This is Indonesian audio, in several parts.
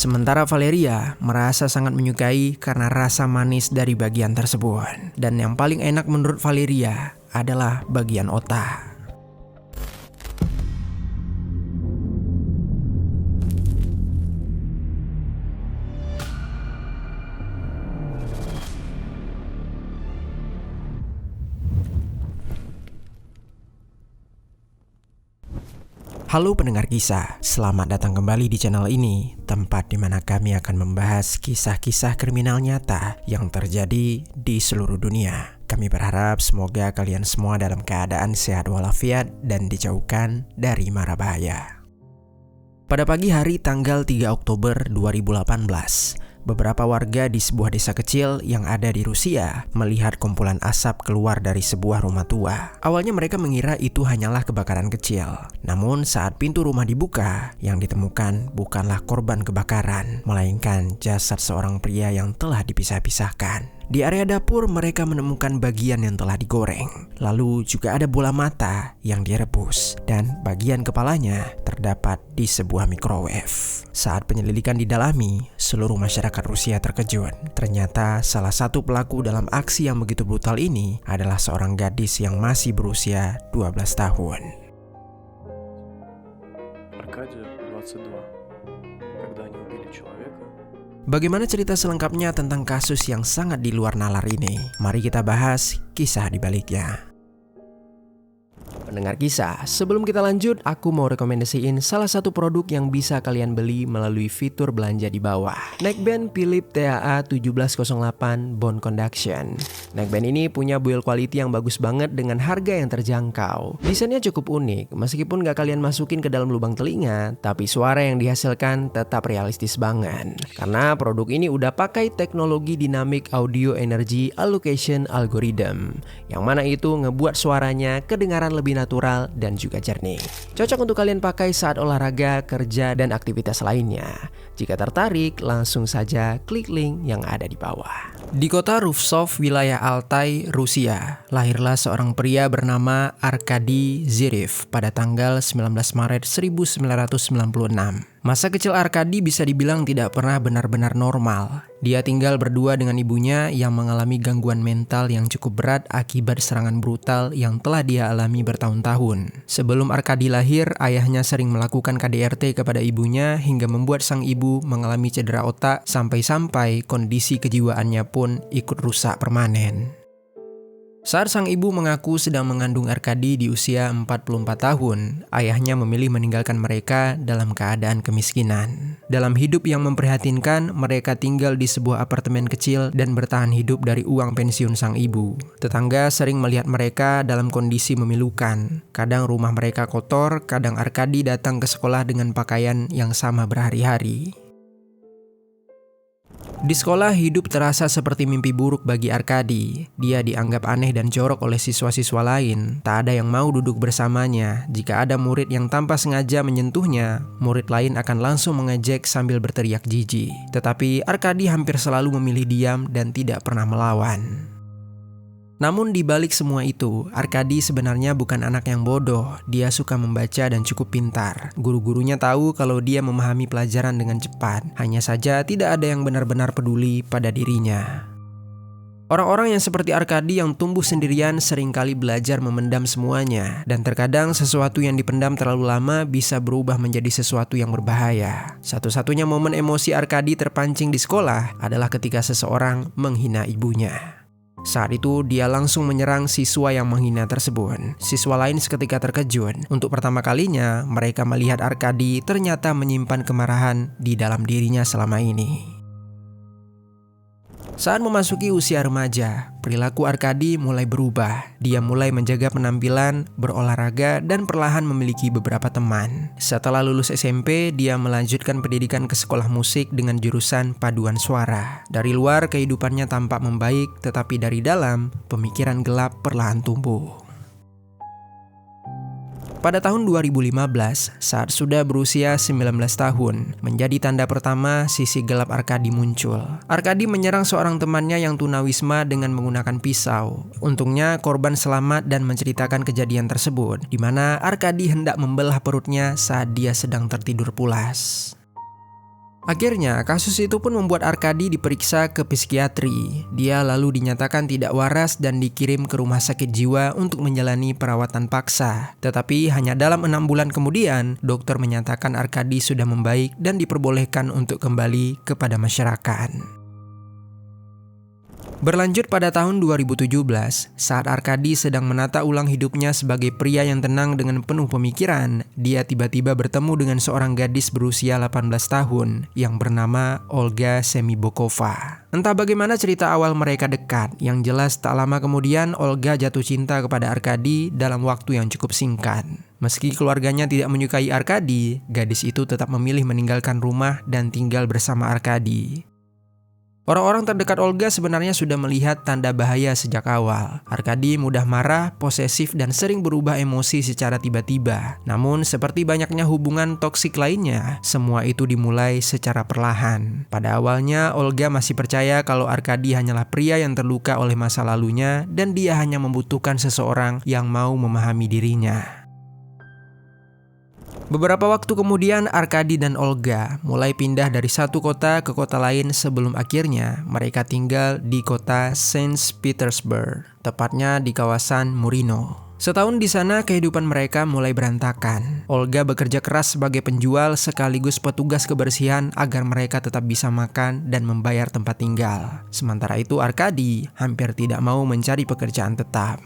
Sementara Valeria merasa sangat menyukai karena rasa manis dari bagian tersebut. Dan yang paling enak menurut Valeria adalah bagian otak. Halo pendengar kisah, selamat datang kembali di channel ini, tempat di mana kami akan membahas kisah-kisah kriminal nyata yang terjadi di seluruh dunia. Kami berharap semoga kalian semua dalam keadaan sehat walafiat dan dijauhkan dari mara bahaya. Pada pagi hari tanggal 3 Oktober 2018, beberapa warga di sebuah desa kecil yang ada di Rusia melihat kumpulan asap keluar dari sebuah rumah tua. Awalnya mereka mengira itu hanyalah kebakaran kecil. Namun saat pintu rumah dibuka, yang ditemukan bukanlah korban kebakaran, melainkan jasad seorang pria yang telah dipisah-pisahkan. Di area dapur mereka menemukan bagian yang telah digoreng. Lalu juga ada bola mata yang direbus dan bagian kepalanya terdapat di sebuah microwave. Saat penyelidikan didalami, seluruh masyarakat Rusia terkejut. Ternyata salah satu pelaku dalam aksi yang begitu brutal ini adalah seorang gadis yang masih berusia 12 tahun. Аркадию 22. Когда они убили человека. Bagaimana cerita selengkapnya tentang kasus yang sangat di luar nalar ini? Mari kita bahas kisah di baliknya. Pendengar kisah, sebelum kita lanjut, aku mau rekomendasiin salah satu produk yang bisa kalian beli melalui fitur belanja di bawah. Neckband Philips TAA 1708 Bone Conduction. Neckband ini punya build quality yang bagus banget dengan harga yang terjangkau. Desainnya cukup unik, meskipun gak kalian masukin ke dalam lubang telinga, tapi suara yang dihasilkan tetap realistis banget. Karena produk ini udah pakai teknologi Dynamic Audio Energy Allocation Algorithm, yang mana itu ngebuat suaranya kedengaran lebih natural dan juga jernih. Cocok untuk kalian pakai saat olahraga, kerja, dan aktivitas lainnya. Jika tertarik, langsung saja klik link yang ada di bawah. Di kota Ruvsov, wilayah Altai, Rusia, lahirlah seorang pria bernama Arkady Zirev pada tanggal 19 Maret 1996. Masa kecil Arkady bisa dibilang tidak pernah benar-benar normal. Dia tinggal berdua dengan ibunya yang mengalami gangguan mental yang cukup berat akibat serangan brutal yang telah dia alami bertahun-tahun. Sebelum Arkady lahir, ayahnya sering melakukan KDRT kepada ibunya hingga membuat sang ibu mengalami cedera otak sampai-sampai kondisi kejiwaannya pun ikut rusak permanen. Saat sang ibu mengaku sedang mengandung Arkady di usia 44 tahun, ayahnya memilih meninggalkan mereka dalam keadaan kemiskinan. Dalam hidup yang memprihatinkan, mereka tinggal di sebuah apartemen kecil dan bertahan hidup dari uang pensiun sang ibu. Tetangga sering melihat mereka dalam kondisi memilukan. Kadang rumah mereka kotor, kadang Arkady datang ke sekolah dengan pakaian yang sama berhari-hari. Di sekolah, hidup terasa seperti mimpi buruk bagi Arkady. Dia dianggap aneh dan jorok oleh siswa-siswa lain. Tak ada yang mau duduk bersamanya. Jika ada murid yang tanpa sengaja menyentuhnya, murid lain akan langsung mengejek sambil berteriak jijik. Tetapi Arkady hampir selalu memilih diam dan tidak pernah melawan. Namun di balik semua itu, Arkady sebenarnya bukan anak yang bodoh. Dia suka membaca dan cukup pintar. Guru-gurunya tahu kalau dia memahami pelajaran dengan cepat. Hanya saja tidak ada yang benar-benar peduli pada dirinya. Orang-orang yang seperti Arkady yang tumbuh sendirian seringkali belajar memendam semuanya. Dan terkadang sesuatu yang dipendam terlalu lama bisa berubah menjadi sesuatu yang berbahaya. Satu-satunya momen emosi Arkady terpancing di sekolah adalah ketika seseorang menghina ibunya. Saat itu dia langsung menyerang siswa yang menghina tersebut. Siswa lain seketika terkejut. Untuk pertama kalinya mereka melihat Arkady ternyata menyimpan kemarahan di dalam dirinya selama ini. Saat memasuki usia remaja, perilaku Arkady mulai berubah. Dia mulai menjaga penampilan, berolahraga, dan perlahan memiliki beberapa teman. Setelah lulus SMP, dia melanjutkan pendidikan ke sekolah musik dengan jurusan paduan suara. Dari luar, kehidupannya tampak membaik, tetapi dari dalam, pemikiran gelap perlahan tumbuh. Pada tahun 2015, saat sudah berusia 19 tahun, menjadi tanda pertama sisi gelap Arkady muncul. Arkady menyerang seorang temannya yang tunawisma dengan menggunakan pisau. Untungnya korban selamat dan menceritakan kejadian tersebut, di mana Arkady hendak membelah perutnya saat dia sedang tertidur pulas. Akhirnya, kasus itu pun membuat Arkadi diperiksa ke psikiatri. Dia lalu dinyatakan tidak waras dan dikirim ke rumah sakit jiwa untuk menjalani perawatan paksa. Tetapi hanya dalam 6 bulan kemudian, dokter menyatakan Arkadi sudah membaik dan diperbolehkan untuk kembali kepada masyarakat. Berlanjut pada tahun 2017, saat Arkadi sedang menata ulang hidupnya sebagai pria yang tenang dengan penuh pemikiran, dia tiba-tiba bertemu dengan seorang gadis berusia 18 tahun yang bernama Olga Semibokova. Entah bagaimana cerita awal mereka dekat, yang jelas tak lama kemudian Olga jatuh cinta kepada Arkadi dalam waktu yang cukup singkat. Meski keluarganya tidak menyukai Arkadi, gadis itu tetap memilih meninggalkan rumah dan tinggal bersama Arkadi. Orang-orang terdekat Olga sebenarnya sudah melihat tanda bahaya sejak awal. Arkadi mudah marah, posesif, dan sering berubah emosi secara tiba-tiba. Namun, seperti banyaknya hubungan toksik lainnya, semua itu dimulai secara perlahan. Pada awalnya, Olga masih percaya kalau Arkadi hanyalah pria yang terluka oleh masa lalunya dan dia hanya membutuhkan seseorang yang mau memahami dirinya. Beberapa waktu kemudian, Arkadi dan Olga mulai pindah dari satu kota ke kota lain sebelum akhirnya mereka tinggal di kota Saint Petersburg, tepatnya di kawasan Murino. Setahun di sana, kehidupan mereka mulai berantakan. Olga bekerja keras sebagai penjual sekaligus petugas kebersihan agar mereka tetap bisa makan dan membayar tempat tinggal. Sementara itu, Arkadi hampir tidak mau mencari pekerjaan tetap.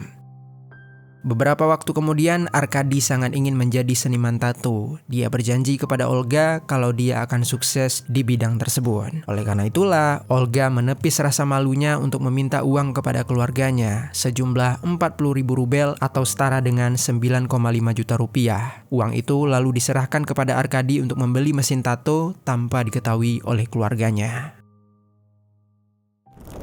Beberapa waktu kemudian, Arkadi sangat ingin menjadi seniman tato. Dia berjanji kepada Olga kalau dia akan sukses di bidang tersebut. Oleh karena itulah, Olga menepis rasa malunya untuk meminta uang kepada keluarganya sejumlah 40.000 rubel atau setara dengan 9,5 juta rupiah. Uang itu lalu diserahkan kepada Arkadi untuk membeli mesin tato tanpa diketahui oleh keluarganya.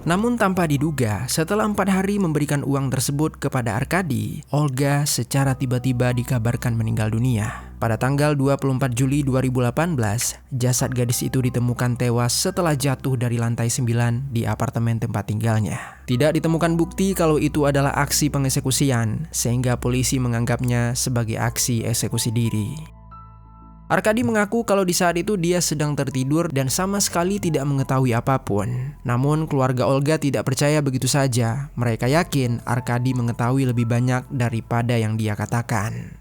Namun tanpa diduga, setelah 4 hari memberikan uang tersebut kepada Arkadi, Olga secara tiba-tiba dikabarkan meninggal dunia. Pada tanggal 24 Juli 2018, jasad gadis itu ditemukan tewas setelah jatuh dari lantai 9 di apartemen tempat tinggalnya. Tidak ditemukan bukti kalau itu adalah aksi pengeksekusian, sehingga polisi menganggapnya sebagai aksi eksekusi diri. Arkadi mengaku kalau di saat itu dia sedang tertidur dan sama sekali tidak mengetahui apapun. Namun keluarga Olga tidak percaya begitu saja. Mereka yakin Arkadi mengetahui lebih banyak daripada yang dia katakan.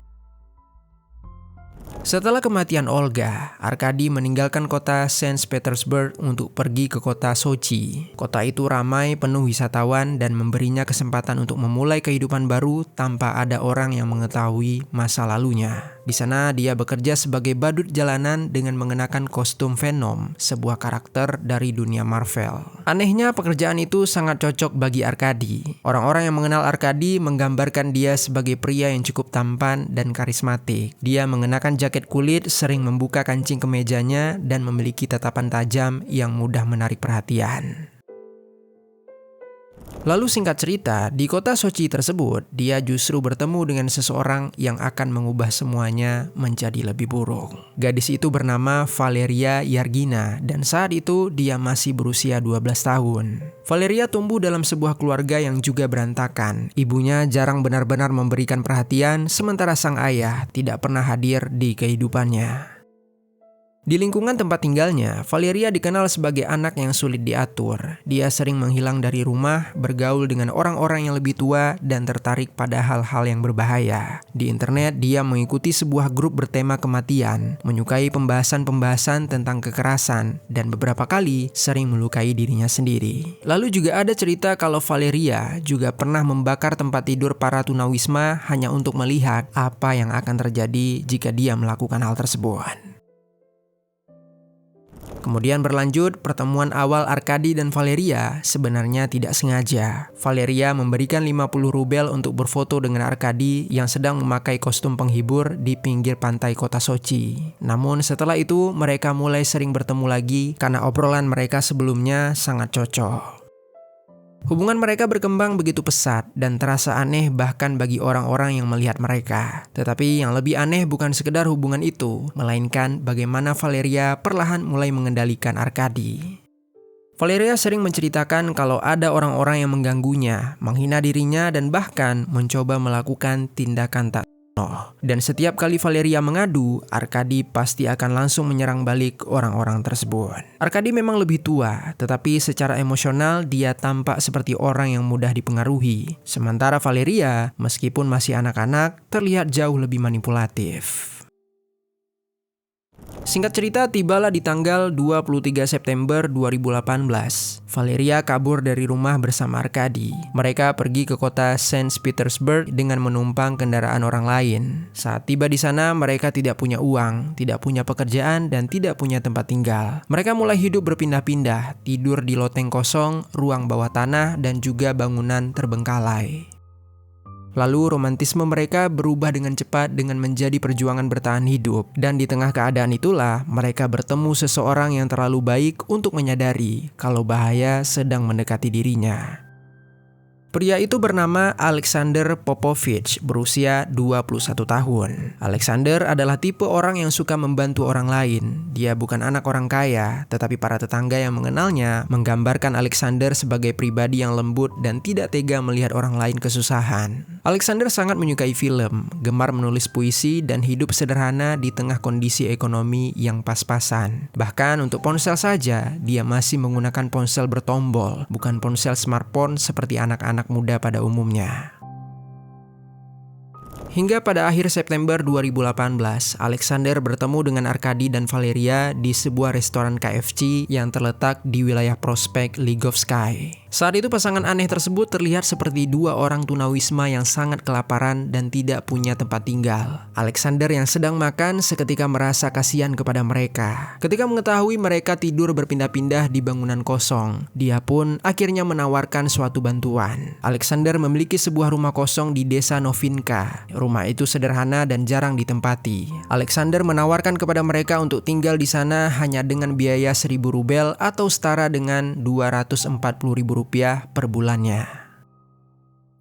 Setelah kematian Olga, Arkadi meninggalkan kota Saint Petersburg untuk pergi ke kota Sochi. Kota itu ramai, penuh wisatawan dan memberinya kesempatan untuk memulai kehidupan baru tanpa ada orang yang mengetahui masa lalunya. Di sana dia bekerja sebagai badut jalanan dengan mengenakan kostum Venom, sebuah karakter dari dunia Marvel. Anehnya pekerjaan itu sangat cocok bagi Arkadi. Orang-orang yang mengenal Arkadi menggambarkan dia sebagai pria yang cukup tampan dan karismatik. Dia mengenakan jaket kulit, sering membuka kancing kemejanya, dan memiliki tatapan tajam yang mudah menarik perhatian. Lalu singkat cerita, di kota Sochi tersebut, dia justru bertemu dengan seseorang yang akan mengubah semuanya menjadi lebih buruk. Gadis itu bernama Valeria Yargina dan saat itu dia masih berusia 12 tahun. Valeria tumbuh dalam sebuah keluarga yang juga berantakan. Ibunya jarang benar-benar memberikan perhatian, sementara sang ayah tidak pernah hadir di kehidupannya. Di lingkungan tempat tinggalnya, Valeria dikenal sebagai anak yang sulit diatur. Dia sering menghilang dari rumah, bergaul dengan orang-orang yang lebih tua, dan tertarik pada hal-hal yang berbahaya. Di internet, dia mengikuti sebuah grup bertema kematian, menyukai pembahasan-pembahasan tentang kekerasan, dan beberapa kali sering melukai dirinya sendiri. Lalu juga ada cerita kalau Valeria juga pernah membakar tempat tidur para tunawisma hanya untuk melihat apa yang akan terjadi jika dia melakukan hal tersebut. Kemudian berlanjut, pertemuan awal Arkadi dan Valeria sebenarnya tidak sengaja. Valeria memberikan 50 rubel untuk berfoto dengan Arkadi yang sedang memakai kostum penghibur di pinggir pantai kota Sochi. Namun setelah itu mereka mulai sering bertemu lagi karena obrolan mereka sebelumnya sangat cocok. Hubungan mereka berkembang begitu pesat dan terasa aneh bahkan bagi orang-orang yang melihat mereka. Tetapi yang lebih aneh bukan sekedar hubungan itu, melainkan bagaimana Valeria perlahan mulai mengendalikan Arkadi. Valeria sering menceritakan kalau ada orang-orang yang mengganggunya, menghina dirinya dan bahkan mencoba melakukan tindakan tak senonoh. Sutrisno. Dan setiap kali Valeria mengadu, Arkadi pasti akan langsung menyerang balik orang-orang tersebut. Arkadi memang lebih tua, tetapi secara emosional dia tampak seperti orang yang mudah dipengaruhi. Sementara Valeria, meskipun masih anak-anak, terlihat jauh lebih manipulatif. Singkat cerita, tibalah di tanggal 23 September 2018. Valeria kabur dari rumah bersama Arkadi. Mereka pergi ke kota Saint Petersburg dengan menumpang kendaraan orang lain. Saat tiba di sana, mereka tidak punya uang, tidak punya pekerjaan, dan tidak punya tempat tinggal. Mereka mulai hidup berpindah-pindah, tidur di loteng kosong, ruang bawah tanah, dan juga bangunan terbengkalai. Lalu romantisme mereka berubah dengan cepat dengan menjadi perjuangan bertahan hidup. Dan di tengah keadaan itulah mereka bertemu seseorang yang terlalu baik untuk menyadari kalau bahaya sedang mendekati dirinya. Pria itu bernama Alexander Popovich, berusia 21 tahun. Alexander adalah tipe orang yang suka membantu orang lain. Dia bukan anak orang kaya, tetapi para tetangga yang mengenalnya menggambarkan Alexander sebagai pribadi yang lembut dan tidak tega melihat orang lain kesusahan. Alexander sangat menyukai film, gemar menulis puisi, dan hidup sederhana di tengah kondisi ekonomi yang pas-pasan. Bahkan untuk ponsel saja, dia masih menggunakan ponsel bertombol, bukan ponsel smartphone seperti anak-anak muda pada umumnya. Hingga pada akhir September 2018, Alexander bertemu dengan Arkadi dan Valeria di sebuah restoran KFC yang terletak di wilayah Prospect Ligovsky. Saat itu pasangan aneh tersebut terlihat seperti dua orang tunawisma yang sangat kelaparan dan tidak punya tempat tinggal. Alexander yang sedang makan seketika merasa kasihan kepada mereka. Ketika mengetahui mereka tidur berpindah-pindah di bangunan kosong, dia pun akhirnya menawarkan suatu bantuan. Alexander memiliki sebuah rumah kosong di desa Novinka. Rumah itu sederhana dan jarang ditempati. Alexander menawarkan kepada mereka untuk tinggal di sana hanya dengan biaya 1.000 rubel atau setara dengan Rp240.000 per bulannya.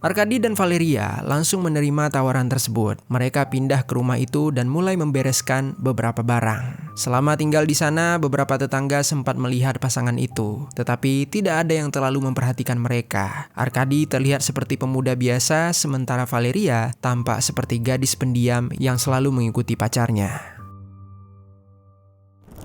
Arkadi dan Valeria langsung menerima tawaran tersebut. Mereka pindah ke rumah itu dan mulai membereskan beberapa barang. Selama tinggal di sana, beberapa tetangga sempat melihat pasangan itu, tetapi tidak ada yang terlalu memperhatikan mereka. Arkadi terlihat seperti pemuda biasa, sementara Valeria tampak seperti gadis pendiam yang selalu mengikuti pacarnya.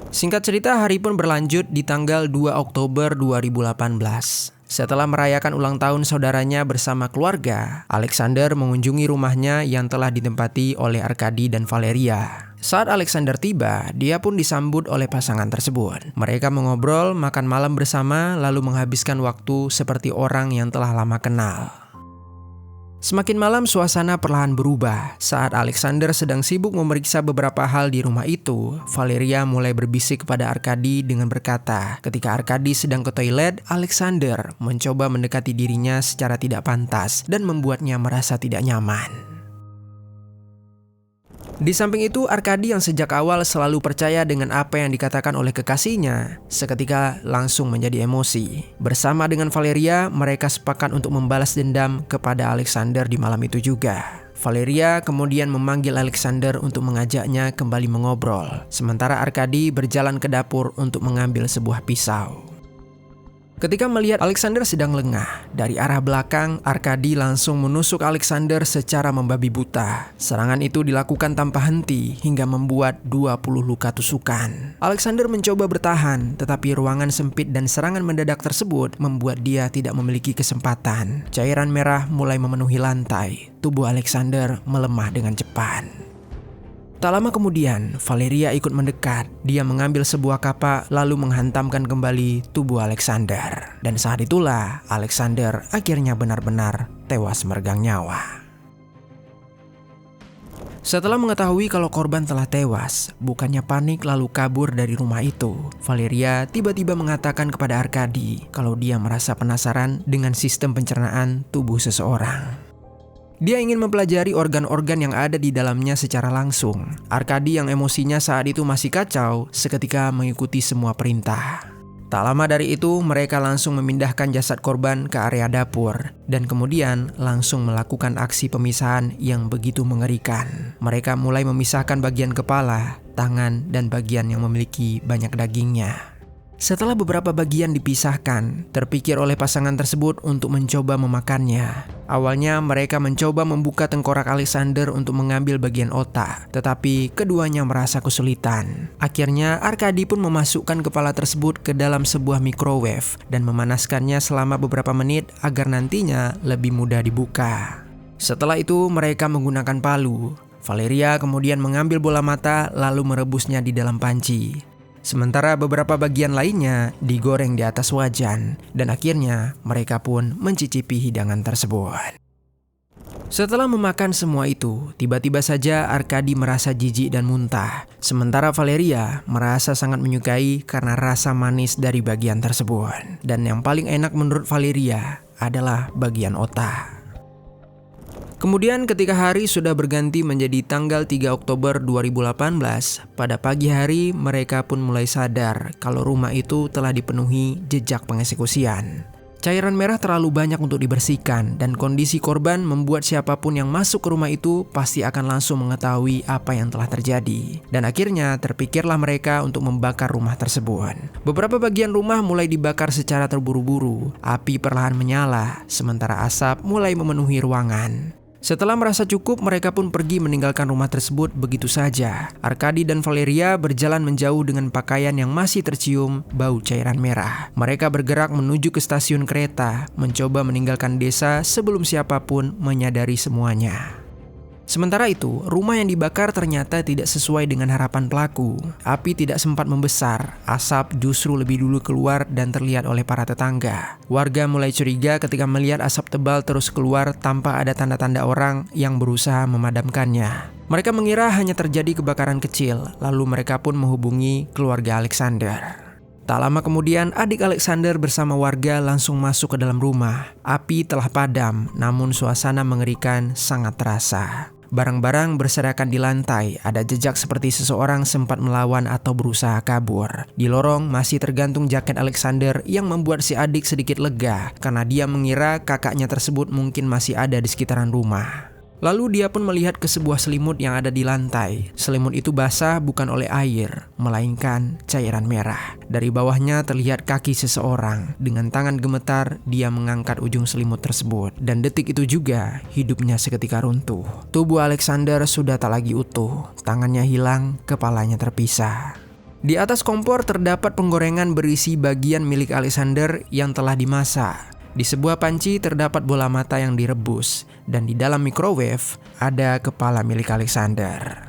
Singkat cerita, hari pun berlanjut di tanggal 2 Oktober 2018. Setelah merayakan ulang tahun saudaranya bersama keluarga, Alexander mengunjungi rumahnya yang telah ditempati oleh Arkadi dan Valeria. Saat Alexander tiba, dia pun disambut oleh pasangan tersebut. Mereka mengobrol, makan malam bersama, lalu menghabiskan waktu seperti orang yang telah lama kenal. Semakin malam suasana perlahan berubah. Saat Alexander sedang sibuk memeriksa beberapa hal di rumah itu, Valeria mulai berbisik kepada Arkadi dengan berkata, ketika Arkadi sedang ke toilet, Alexander mencoba mendekati dirinya secara tidak pantas dan membuatnya merasa tidak nyaman. Di samping itu, Arkadi yang sejak awal selalu percaya dengan apa yang dikatakan oleh kekasihnya, seketika langsung menjadi emosi. Bersama dengan Valeria, mereka sepakat untuk membalas dendam kepada Alexander di malam itu juga. Valeria kemudian memanggil Alexander untuk mengajaknya kembali mengobrol, sementara Arkadi berjalan ke dapur untuk mengambil sebuah pisau. Ketika melihat Alexander sedang lengah, dari arah belakang, Arkadi langsung menusuk Alexander secara membabi buta. Serangan itu dilakukan tanpa henti hingga membuat 20 luka tusukan. Alexander mencoba bertahan, tetapi ruangan sempit dan serangan mendadak tersebut membuat dia tidak memiliki kesempatan. Cairan merah mulai memenuhi lantai. Tubuh Alexander melemah dengan cepat. Tak lama kemudian, Valeria ikut mendekat. Dia mengambil sebuah kapak lalu menghantamkan kembali tubuh Alexander. Dan saat itulah Alexander akhirnya benar-benar tewas meregang nyawa. Setelah mengetahui kalau korban telah tewas, bukannya panik lalu kabur dari rumah itu, Valeria tiba-tiba mengatakan kepada Arkadi kalau dia merasa penasaran dengan sistem pencernaan tubuh seseorang. Dia ingin mempelajari organ-organ yang ada di dalamnya secara langsung. Arkadi yang emosinya saat itu masih kacau, seketika mengikuti semua perintah. Tak lama dari itu, mereka langsung memindahkan jasad korban ke area dapur, dan kemudian langsung melakukan aksi pemisahan yang begitu mengerikan. Mereka mulai memisahkan bagian kepala, tangan, dan bagian yang memiliki banyak dagingnya. Setelah beberapa bagian dipisahkan, terpikir oleh pasangan tersebut untuk mencoba memakannya. Awalnya mereka mencoba membuka tengkorak Alexander untuk mengambil bagian otak, tetapi keduanya merasa kesulitan. Akhirnya Arkady pun memasukkan kepala tersebut ke dalam sebuah microwave dan memanaskannya selama beberapa menit agar nantinya lebih mudah dibuka. Setelah itu mereka menggunakan palu. Valeria kemudian mengambil bola mata lalu merebusnya di dalam panci. Sementara beberapa bagian lainnya digoreng di atas wajan, dan akhirnya mereka pun mencicipi hidangan tersebut. Setelah memakan semua itu, tiba-tiba saja Arkady merasa jijik dan muntah. Sementara Valeria merasa sangat menyukai karena rasa manis dari bagian tersebut. Dan yang paling enak menurut Valeria adalah bagian otak. Kemudian ketika hari sudah berganti menjadi tanggal 3 Oktober 2018, pada pagi hari mereka pun mulai sadar kalau rumah itu telah dipenuhi jejak pengeksekusian. Cairan merah terlalu banyak untuk dibersihkan dan kondisi korban membuat siapapun yang masuk ke rumah itu pasti akan langsung mengetahui apa yang telah terjadi. Dan akhirnya terpikirlah mereka untuk membakar rumah tersebut. Beberapa bagian rumah mulai dibakar secara terburu-buru, api perlahan menyala, sementara asap mulai memenuhi ruangan. Setelah merasa cukup, mereka pun pergi meninggalkan rumah tersebut begitu saja. Arkady dan Valeria berjalan menjauh dengan pakaian yang masih tercium bau cairan merah. Mereka bergerak menuju ke stasiun kereta, mencoba meninggalkan desa sebelum siapapun menyadari semuanya. Sementara itu, rumah yang dibakar ternyata tidak sesuai dengan harapan pelaku. Api tidak sempat membesar, asap justru lebih dulu keluar dan terlihat oleh para tetangga. Warga mulai curiga ketika melihat asap tebal terus keluar tanpa ada tanda-tanda orang yang berusaha memadamkannya. Mereka mengira hanya terjadi kebakaran kecil, lalu mereka pun menghubungi keluarga Alexander. Tak lama kemudian, adik Alexander bersama warga langsung masuk ke dalam rumah. Api telah padam, namun suasana mengerikan sangat terasa. Barang-barang berserakan di lantai, ada jejak seperti seseorang sempat melawan atau berusaha kabur. Di lorong masih tergantung jaket Alexander yang membuat si adik sedikit lega karena dia mengira kakaknya tersebut mungkin masih ada di sekitaran rumah. Lalu dia pun melihat ke sebuah selimut yang ada di lantai. Selimut itu basah bukan oleh air, melainkan cairan merah. Dari bawahnya terlihat kaki seseorang. Dengan tangan gemetar, dia mengangkat ujung selimut tersebut. Dan detik itu juga, hidupnya seketika runtuh. Tubuh Alexander sudah tak lagi utuh. Tangannya hilang, kepalanya terpisah. Di atas kompor terdapat penggorengan berisi bagian milik Alexander yang telah dimasak. Di sebuah panci terdapat bola mata yang direbus, dan di dalam microwave ada kepala milik Alexander.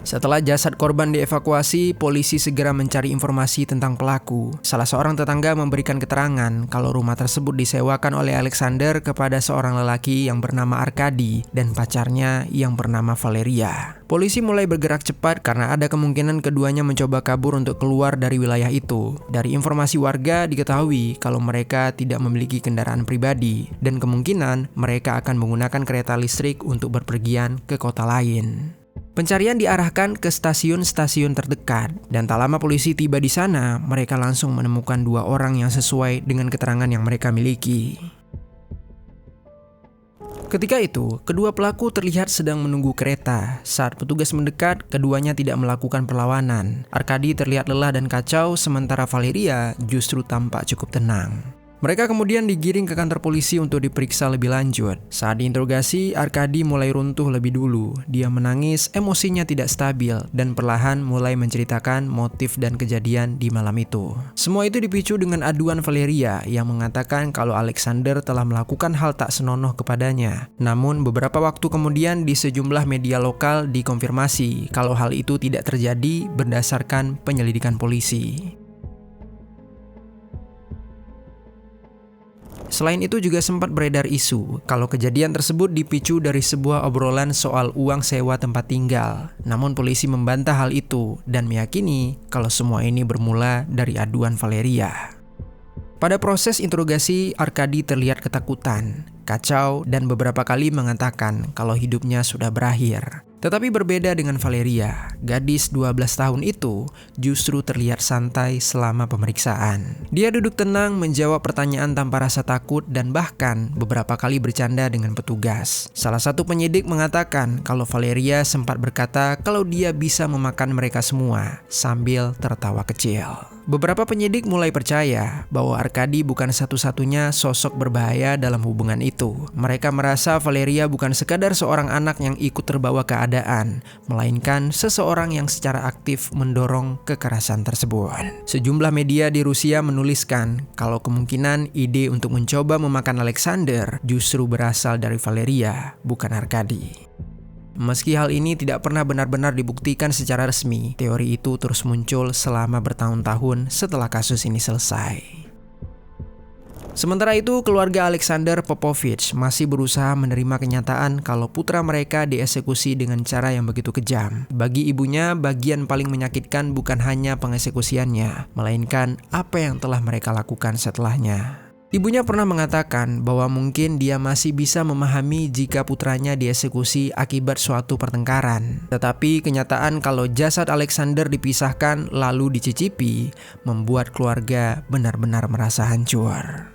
Setelah jasad korban dievakuasi, polisi segera mencari informasi tentang pelaku. Salah seorang tetangga memberikan keterangan kalau rumah tersebut disewakan oleh Alexander kepada seorang lelaki yang bernama Arkady dan pacarnya yang bernama Valeria. Polisi mulai bergerak cepat karena ada kemungkinan keduanya mencoba kabur untuk keluar dari wilayah itu. Dari informasi warga diketahui kalau mereka tidak memiliki kendaraan pribadi dan kemungkinan mereka akan menggunakan kereta listrik untuk berpergian ke kota lain. Pencarian diarahkan ke stasiun-stasiun terdekat, dan tak lama polisi tiba di sana, mereka langsung menemukan dua orang yang sesuai dengan keterangan yang mereka miliki. Ketika itu, kedua pelaku terlihat sedang menunggu kereta. Saat petugas mendekat, keduanya tidak melakukan perlawanan. Arkady terlihat lelah dan kacau, sementara Valeria justru tampak cukup tenang. Mereka kemudian digiring ke kantor polisi untuk diperiksa lebih lanjut. Saat diinterogasi, Arkady mulai runtuh lebih dulu. Dia menangis, emosinya tidak stabil, dan perlahan mulai menceritakan motif dan kejadian di malam itu. Semua itu dipicu dengan aduan Valeria yang mengatakan kalau Alexander telah melakukan hal tak senonoh kepadanya. Namun beberapa waktu kemudian di sejumlah media lokal dikonfirmasi kalau hal itu tidak terjadi berdasarkan penyelidikan polisi. Selain itu juga sempat beredar isu kalau kejadian tersebut dipicu dari sebuah obrolan soal uang sewa tempat tinggal. Namun polisi membantah hal itu dan meyakini kalau semua ini bermula dari aduan Valeria. Pada proses interogasi, Arkady terlihat ketakutan, kacau, dan beberapa kali mengatakan kalau hidupnya sudah berakhir. Tetapi berbeda dengan Valeria, gadis 12 tahun itu justru terlihat santai selama pemeriksaan. Dia duduk tenang menjawab pertanyaan tanpa rasa takut dan bahkan beberapa kali bercanda dengan petugas. Salah satu penyidik mengatakan kalau Valeria sempat berkata kalau dia bisa memakan mereka semua sambil tertawa kecil. Beberapa penyidik mulai percaya bahwa Arkady bukan satu-satunya sosok berbahaya dalam hubungan itu. Mereka merasa Valeria bukan sekadar seorang anak yang ikut terbawa keadaan, melainkan seseorang yang secara aktif mendorong kekerasan tersebut. Sejumlah media di Rusia menuliskan kalau kemungkinan ide untuk mencoba memakan Alexander justru berasal dari Valeria, bukan Arkady. Meski hal ini tidak pernah benar-benar dibuktikan secara resmi, teori itu terus muncul selama bertahun-tahun setelah kasus ini selesai. Sementara itu, keluarga Alexander Popovich masih berusaha menerima kenyataan kalau putra mereka dieksekusi dengan cara yang begitu kejam. Bagi ibunya, bagian paling menyakitkan bukan hanya pengeksekusiannya, melainkan apa yang telah mereka lakukan setelahnya. Ibunya pernah mengatakan bahwa mungkin dia masih bisa memahami jika putranya dieksekusi akibat suatu pertengkaran. Tetapi kenyataan kalau jasad Alexander dipisahkan lalu dicicipi membuat keluarga benar-benar merasa hancur.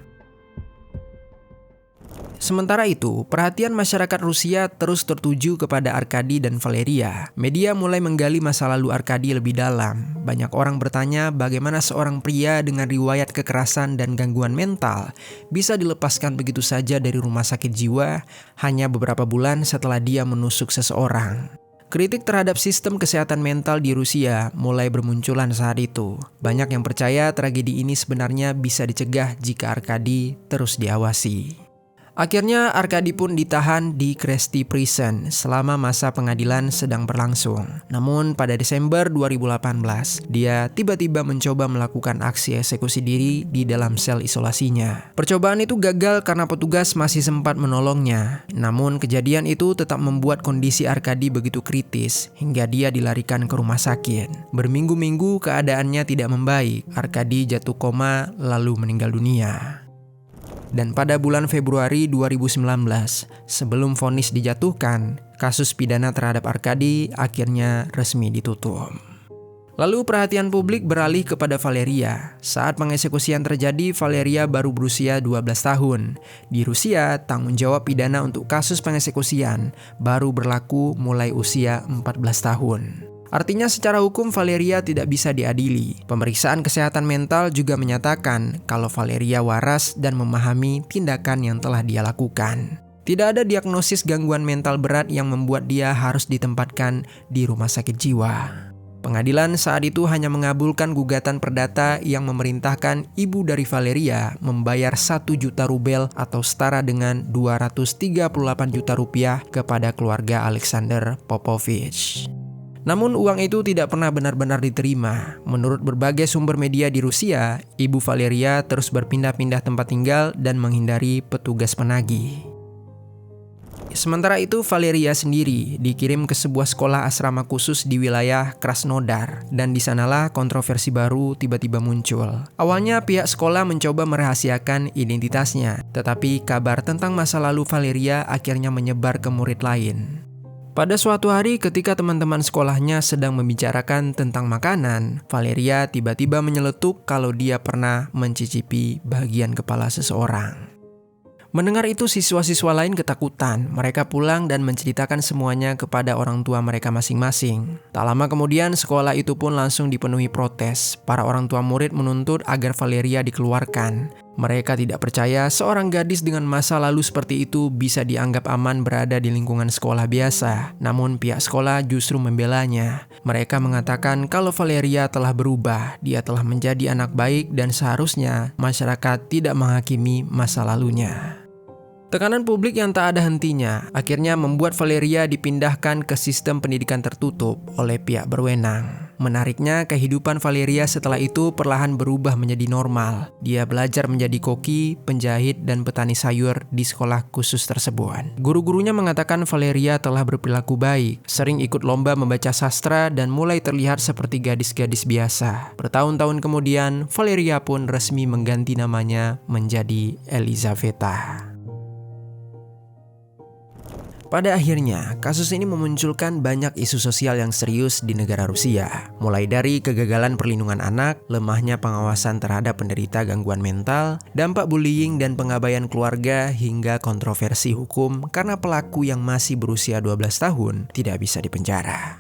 Sementara itu, perhatian masyarakat Rusia terus tertuju kepada Arkady dan Valeria. Media mulai menggali masa lalu Arkady lebih dalam. Banyak orang bertanya bagaimana seorang pria dengan riwayat kekerasan dan gangguan mental bisa dilepaskan begitu saja dari rumah sakit jiwa hanya beberapa bulan setelah dia menusuk seseorang. Kritik terhadap sistem kesehatan mental di Rusia mulai bermunculan saat itu. Banyak yang percaya tragedi ini sebenarnya bisa dicegah jika Arkady terus diawasi. Akhirnya Arkady pun ditahan di Kresty Prison selama masa pengadilan sedang berlangsung. Namun pada Desember 2018, dia tiba-tiba mencoba melakukan aksi eksekusi diri di dalam sel isolasinya. Percobaan itu gagal karena petugas masih sempat menolongnya. Namun kejadian itu tetap membuat kondisi Arkady begitu kritis hingga dia dilarikan ke rumah sakit. Berminggu-minggu keadaannya tidak membaik. Arkady jatuh koma lalu meninggal dunia. Dan pada bulan Februari 2019, sebelum vonis dijatuhkan, kasus pidana terhadap Arkady akhirnya resmi ditutup. Lalu perhatian publik beralih kepada Valeria. Saat pengeksekusian terjadi, Valeria baru berusia 12 tahun. Di Rusia, tanggung jawab pidana untuk kasus pengeksekusian baru berlaku mulai usia 14 tahun. Artinya secara hukum Valeria tidak bisa diadili. Pemeriksaan kesehatan mental juga menyatakan kalau Valeria waras dan memahami tindakan yang telah dia lakukan. Tidak ada diagnosis gangguan mental berat yang membuat dia harus ditempatkan di rumah sakit jiwa. Pengadilan saat itu hanya mengabulkan gugatan perdata yang memerintahkan ibu dari Valeria membayar 1 juta rubel atau setara dengan 238 juta rupiah kepada keluarga Alexander Popovich. Namun uang itu tidak pernah benar-benar diterima. Menurut berbagai sumber media di Rusia, ibu Valeria terus berpindah-pindah tempat tinggal dan menghindari petugas penagih. Sementara itu, Valeria sendiri dikirim ke sebuah sekolah asrama khusus di wilayah Krasnodar, dan di sanalah kontroversi baru tiba-tiba muncul. Awalnya pihak sekolah mencoba merahasiakan identitasnya, tetapi kabar tentang masa lalu Valeria akhirnya menyebar ke murid lain. Pada suatu hari ketika teman-teman sekolahnya sedang membicarakan tentang makanan, Valeria tiba-tiba menyeletuk kalau dia pernah mencicipi bagian kepala seseorang. Mendengar itu siswa-siswa lain ketakutan. Mereka pulang dan menceritakan semuanya kepada orang tua mereka masing-masing. Tak lama kemudian sekolah itu pun langsung dipenuhi protes. Para orang tua murid menuntut agar Valeria dikeluarkan. Mereka tidak percaya seorang gadis dengan masa lalu seperti itu bisa dianggap aman berada di lingkungan sekolah biasa. Namun pihak sekolah justru membelanya. Mereka mengatakan kalau Valeria telah berubah, dia telah menjadi anak baik dan seharusnya masyarakat tidak menghakimi masa lalunya. Tekanan publik yang tak ada hentinya akhirnya membuat Valeria dipindahkan ke sistem pendidikan tertutup oleh pihak berwenang. Menariknya, kehidupan Valeria setelah itu perlahan berubah menjadi normal. Dia belajar menjadi koki, penjahit, dan petani sayur di sekolah khusus tersebut. Guru-gurunya mengatakan Valeria telah berperilaku baik, sering ikut lomba membaca sastra, dan mulai terlihat seperti gadis-gadis biasa. Bertahun-tahun kemudian, Valeria pun resmi mengganti namanya menjadi Elizaveta. Pada akhirnya, kasus ini memunculkan banyak isu sosial yang serius di negara Rusia. Mulai dari kegagalan perlindungan anak, lemahnya pengawasan terhadap penderita gangguan mental, dampak bullying dan pengabaian keluarga, hingga kontroversi hukum karena pelaku yang masih berusia 12 tahun tidak bisa dipenjara.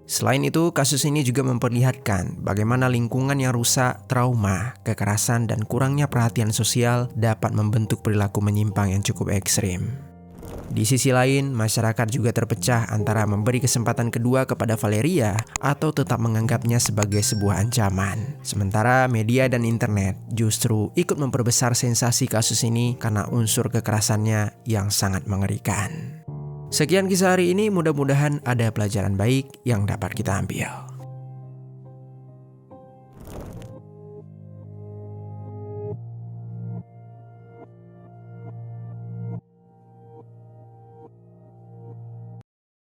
Selain itu, kasus ini juga memperlihatkan bagaimana lingkungan yang rusak, trauma, kekerasan, dan kurangnya perhatian sosial dapat membentuk perilaku menyimpang yang cukup ekstrim. Di sisi lain, masyarakat juga terpecah antara memberi kesempatan kedua kepada Valeria atau tetap menganggapnya sebagai sebuah ancaman. Sementara media dan internet justru ikut memperbesar sensasi kasus ini karena unsur kekerasannya yang sangat mengerikan. Sekian kisah hari ini, mudah-mudahan ada pelajaran baik yang dapat kita ambil.